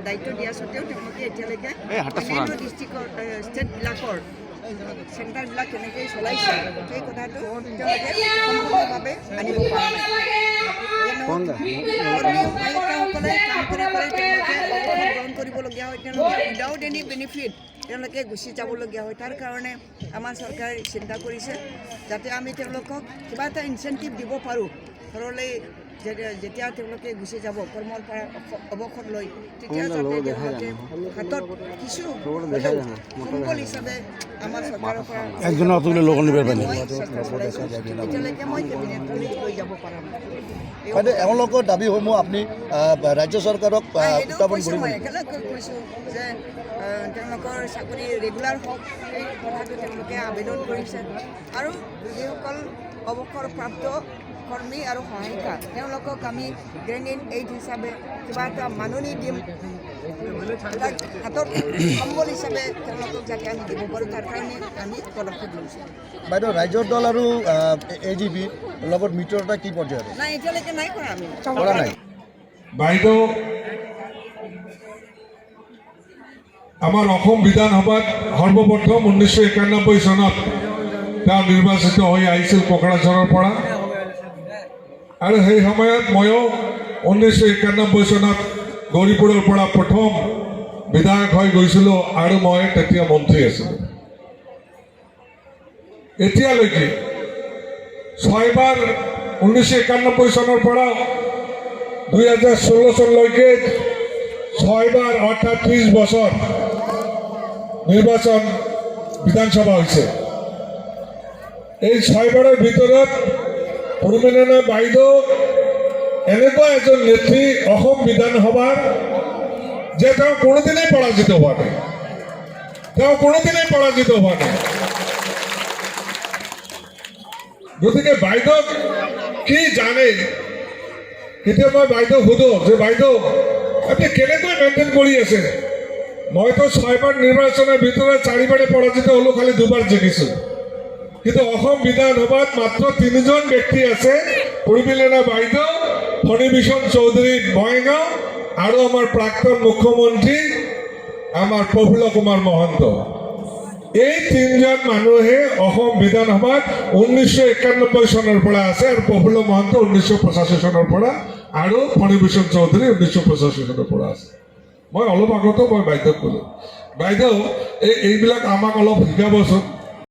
দায়িত্ব দিয়া সত্ত্বেও তেওঁলোকে এতিয়ালৈকে ডিষ্ট্ৰিক্টৰ ষ্টেটবিলাকৰ চেণ্টাৰবিলাক কেনেকৈ চলাইছে সেই কথাটো তেওঁলোকে সম্পূৰ্ণভাৱে আনিব পৰা নাই। কৰ্মীসকলে কাম কৰে তেওঁলোকে গ্ৰহণ কৰিবলগীয়া হয়, তেওঁলোকে উইদাউট এনি বেনিফিট তেওঁলোকে গুচি যাবলগীয়া হয়। তাৰ কাৰণে আমাৰ চৰকাৰে চিন্তা কৰিছে যাতে আমি তেওঁলোকক কিবা এটা ইনচেণ্টিভ দিব পাৰোঁ। ঘৰলৈ যেতিয়া তেওঁলোকে গুচি যাব কৰ্মৰ পৰা অৱসৰ লৈ, তেতিয়া যাতে তেওঁলোকে হাতত কিছু সম্বল হিচাপে আমাৰ চৰকাৰৰ পৰা এতিয়ালৈকে মই কেবিনেটলৈ লৈ যাব পৰা নাই। এওঁলোকৰ দাবীসমূহ আপুনি ৰাজ্য চৰকাৰক কৈছোঁ যে তেওঁলোকৰ চাকৰি ৰেগুলাৰ হওক, এই কথাটো তেওঁলোকে আবেদন কৰিছে। আৰু যিসকল অৱসৰপ্ৰাপ্ত কৰ্মী আৰু সহায়িকা তেওঁলোকক আমি গ্ৰেণ্ড এইড হিচাপে কিবা এটা মাননি দিম, হাতত সম্বল হিচাপে তেওঁলোকক যাতে আমি দিব পাৰোঁ, তাৰ কাৰণে আমি পদক্ষেপ লৈছোঁ। বাইদেউ, ৰাইজৰ দল আৰু AGP লগত মিত্ৰতা কি পৰ্যায়ত? নাই, এতিয়ালৈকে নাই কৰা, আমি কৰা নাই। বাইদেউ, আমাৰ অসম বিধানসভাত সৰ্বপ্ৰথম 1991 চনত তেওঁ নিৰ্বাচিত হৈ আহিছিল কোকৰাঝাৰৰ পৰা, আৰু সেই সময়ত ময়ো 1991 চনত গৌৰীপুৰৰ পৰা প্ৰথম বিধায়ক হৈ গৈছিলোঁ, আৰু মই তেতিয়া মন্ত্ৰী আছিলোঁ। এতিয়ালৈকে 6বাৰ 1991 চনৰ পৰা 2016 চনলৈকে 6বাৰ অৰ্থাৎ 30 বছৰ নিৰ্বাচন বিধানসভা হৈছে। এই 6বাৰৰ ভিতৰত পূৰ্ণিমা বাইদেউ এনেকুৱা এজন নেত্ৰী অসম বিধানসভাৰ যে তেওঁ কোনোদিনেই পৰাজিত হোৱা নাই, গতিকে বাইদেউ কি জানে। কেতিয়া মই বাইদেউ সোধো যে বাইদেউ আপুনি কেনেকৈ মেইনটেইন কৰি আছে? মইতো 6বাৰ নিৰ্বাচনৰ ভিতৰত 4বাৰে পৰাজিত হ'লো, খালি 2বাৰ জিকিছোঁ। কিন্তু অসম বিধানসভাত মাত্ৰ 3জন ব্যক্তি আছে, পূৰ্ণিমা বাইদেউ, ফণীভূষণ চৌধুৰী বঙাইগাঁও, আৰু আমাৰ প্ৰাক্তন মুখ্যমন্ত্ৰী আমাৰ প্ৰফুল্ল কুমাৰ মহন্ত। এই 3জন মানুহে অসম বিধানসভাত 1991 চনৰ পৰা আছে, আৰু প্ৰফুল্ল মহন্ত 1985 চনৰ পৰা, আৰু ফণীভূষণ চৌধুৰী 1985 চনৰ পৰা আছে। মই অলপ আগতো মই বাইদেউক ক'লোঁ, বাইদেউ এইবিলাক আমাক অলপ শিকাবচোন।